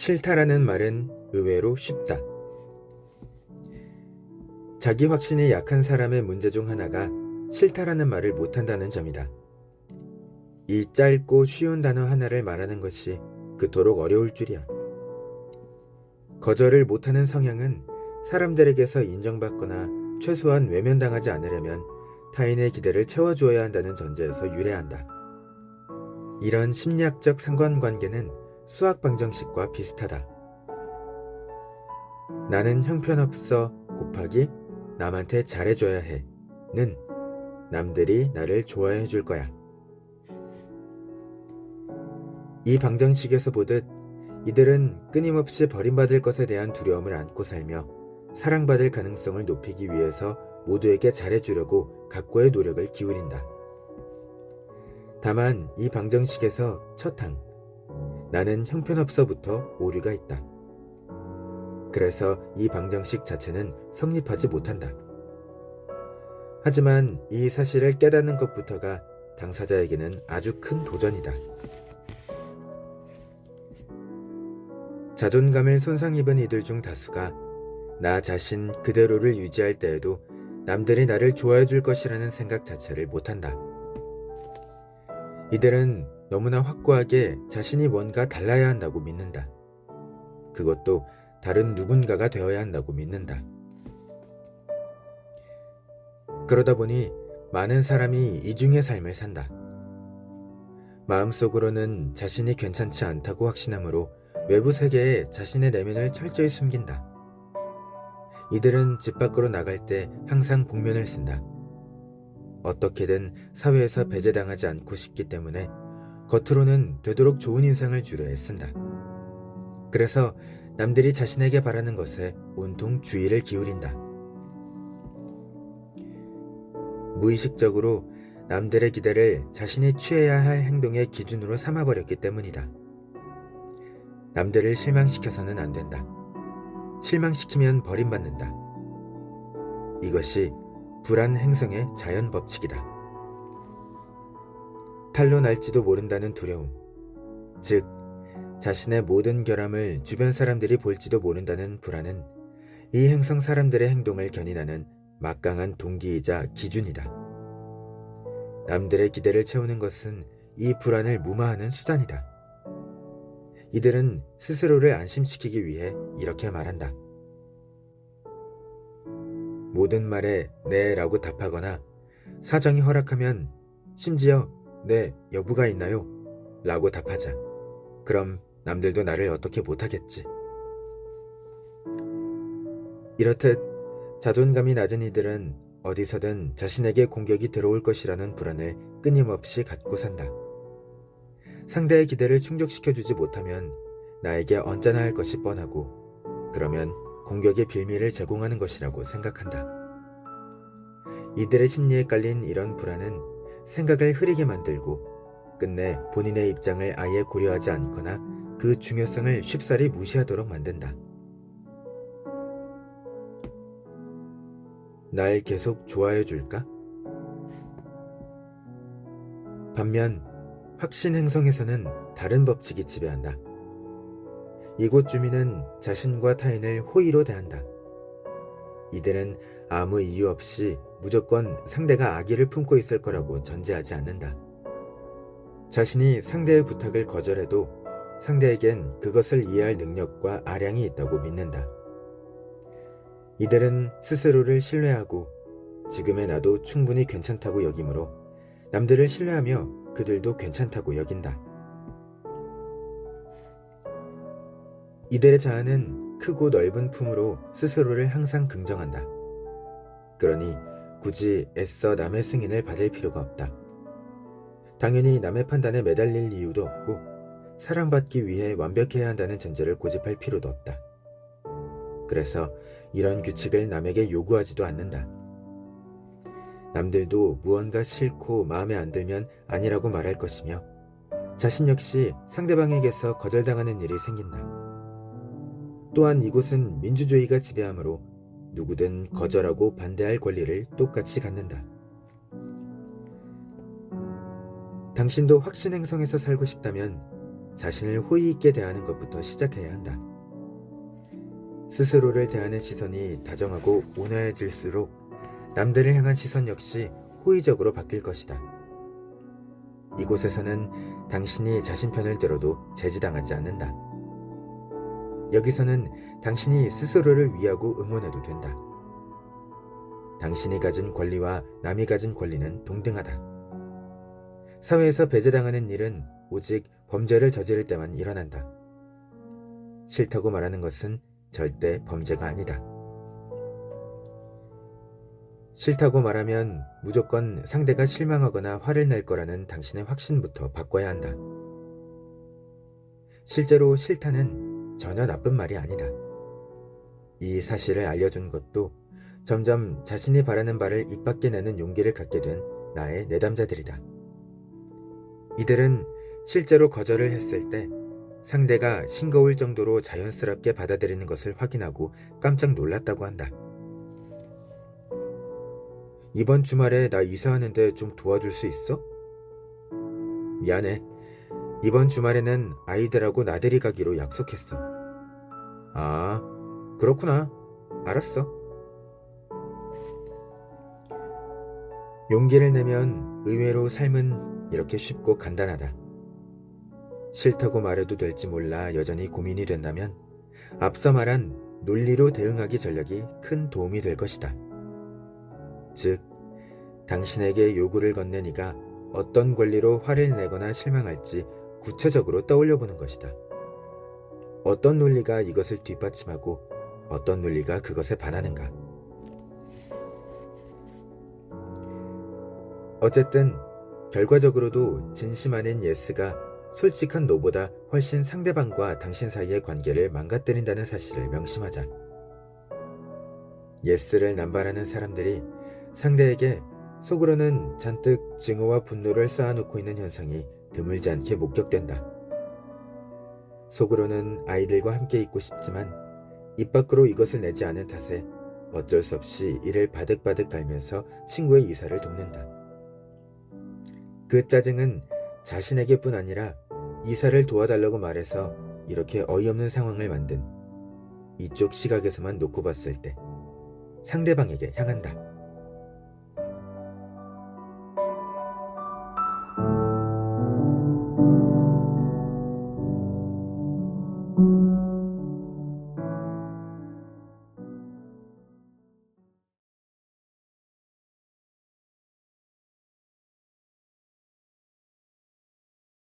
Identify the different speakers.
Speaker 1: 싫다라는 말은 의외로 쉽다. 자기 확신이 약한 사람의 문제 중 하나가 싫다라는 말을 못한다는 점이다. 이 짧고 쉬운 단어 하나를 말하는 것이 그토록 어려울 줄이야. 거절을 못하는 성향은 사람들에게서 인정받거나 최소한 외면당하지 않으려면 타인의 기대를 채워주어야 한다는 전제에서 유래한다. 이런 심리학적 상관관계는 수학 방정식과 비슷하다. 나는 형편없어 곱하기 남한테 잘해줘야 해는 남들이 나를 좋아해 줄 거야. 이 방정식에서 보듯 이들은 끊임없이 버림받을 것에 대한 두려움을 안고 살며 사랑받을 가능성을 높이기 위해서 모두에게 잘해주려고 각고의 노력을 기울인다. 다만 이 방정식에서 첫 항, 나는 형편없어부터 오류가 있다. 그래서 이 방정식 자체는 성립하지 못한다. 하지만 이 사실을 깨닫는 것부터가 당사자에게는 아주 큰 도전이다. 자존감을 손상입은 이들 중 다수가 나 자신 그대로를 유지할 때에도 남들이 나를 좋아해 줄 것이라는 생각 자체를 못한다. 이들은 너무나 확고하게 자신이 뭔가 달라야 한다고 믿는다. 그것도 다른 누군가가 되어야 한다고 믿는다. 그러다 보니 많은 사람이 이중의 삶을 산다. 마음속으로는 자신이 괜찮지 않다고 확신하므로 외부 세계에 자신의 내면을 철저히 숨긴다. 이들은 집 밖으로 나갈 때 항상 복면을 쓴다. 어떻게든 사회에서 배제당하지 않고 싶기 때문에 겉으로는 되도록 좋은 인상을 주려 애쓴다. 그래서 남들이 자신에게 바라는 것에 온통 주의를 기울인다. 무의식적으로 남들의 기대를 자신이 취해야 할 행동의 기준으로 삼아버렸기 때문이다. 남들을 실망시켜서는 안 된다. 실망시키면 버림받는다. 이것이 불안 행성의 자연 법칙이다. 탈로 날지도 모른다는 두려움, 즉 자신의 모든 결함을 주변 사람들이 볼지도 모른다는 불안은 이 행성 사람들의 행동을 견인하는 막강한 동기이자 기준이다. 남들의 기대를 채우는 것은 이 불안을 무마하는 수단이다. 이들은 스스로를 안심시키기 위해 이렇게 말한다. 모든 말에 네 라고 답하거나 사정이 허락하면 심지어 네 여부가 있나요? 라고 답하자. 그럼 남들도 나를 어떻게 못하겠지. 이렇듯 자존감이 낮은 이들은 어디서든 자신에게 공격이 들어올 것이라는 불안을 끊임없이 갖고 산다. 상대의 기대를 충족시켜주지 못하면 나에게 언짢아 할 것이 뻔하고 그러면 공격의 빌미를 제공하는 것이라고 생각한다. 이들의 심리에 깔린 이런 불안은 생각을 흐리게 만들고 끝내 본인의 입장을 아예 고려하지 않거나 그 중요성을 쉽사리 무시하도록 만든다. 날 계속 좋아해 줄까? 반면 확신 행성에서는 다른 법칙이 지배한다. 이곳 주민은 자신과 타인을 호의로 대한다. 이들은 아무 이유 없이 무조건 상대가 악의를 품고 있을 거라고 전제하지 않는다. 자신이 상대의 부탁을 거절해도 상대에겐 그것을 이해할 능력과 아량이 있다고 믿는다. 이들은 스스로를 신뢰하고 지금의 나도 충분히 괜찮다고 여기므로 남들을 신뢰하며 그들도 괜찮다고 여긴다. 이들의 자아는 크고 넓은 품으로 스스로를 항상 긍정한다. 그러니 굳이 애써 남의 승인을 받을 필요가 없다. 당연히 남의 판단에 매달릴 이유도 없고 사랑받기 위해 완벽해야 한다는 전제를 고집할 필요도 없다. 그래서 이런 규칙을 남에게 요구하지도 않는다. 남들도 무언가 싫고 마음에 안 들면 아니라고 말할 것이며 자신 역시 상대방에게서 거절당하는 일이 생긴다. 또한 이곳은 민주주의가 지배하므로 누구든 거절하고 반대할 권리를 똑같이 갖는다. 당신도 확신 행성에서 살고 싶다면 자신을 호의 있게 대하는 것부터 시작해야 한다. 스스로를 대하는 시선이 다정하고 온화해질수록 남들을 향한 시선 역시 호의적으로 바뀔 것이다. 이곳에서는 당신이 자신 편을 들어도 제지당하지 않는다. 여기서는 당신이 스스로를 위하고 응원해도 된다. 당신이 가진 권리와 남이 가진 권리는 동등하다. 사회에서 배제당하는 일은 오직 범죄를 저지를 때만 일어난다. 싫다고 말하는 것은 절대 범죄가 아니다. 싫다고 말하면 무조건 상대가 실망하거나 화를 낼 거라는 당신의 확신부터 바꿔야 한다. 실제로 싫다는 전혀 나쁜 말이 아니다. 이 사실을 알려준 것도 점점 자신이 바라는 바를 입 밖에 내는 용기를 갖게 된 나의 내담자들이다. 이들은 실제로 거절을 했을 때 상대가 싱거울 정도로 자연스럽게 받아들이는 것을 확인하고 깜짝 놀랐다고 한다. 이번 주말에 나 이사하는데 좀 도와줄 수 있어? 미안해. 이번 주말에는 아이들하고 나들이 가기로 약속했어. 아, 그렇구나. 알았어. 용기를 내면 의외로 삶은 이렇게 쉽고 간단하다. 싫다고 말해도 될지 몰라 여전히 고민이 된다면 앞서 말한 논리로 대응하기 전략이 큰 도움이 될 것이다. 즉, 당신에게 요구를 건넨 이가 어떤 권리로 화를 내거나 실망할지 구체적으로 떠올려보는 것이다. 어떤 논리가 이것을 뒷받침하고 어떤 논리가 그것에 반하는가. 어쨌든 결과적으로도 진심 아닌 예스가 솔직한 노보다 훨씬 상대방과 당신 사이의 관계를 망가뜨린다는 사실을 명심하자. 예스를 남발하는 사람들이 상대에게 속으로는 잔뜩 증오와 분노를 쌓아놓고 있는 현상이 드물지 않게 목격된다. 속으로는 아이들과 함께 있고 싶지만 입 밖으로 이것을 내지 않은 탓에 어쩔 수 없이 이를 바득바득 갈면서 친구의 이사를 돕는다. 그 짜증은 자신에게뿐 아니라 이사를 도와달라고 말해서 이렇게 어이없는 상황을 만든 이쪽 시각에서만 놓고 봤을 때 상대방에게 향한다.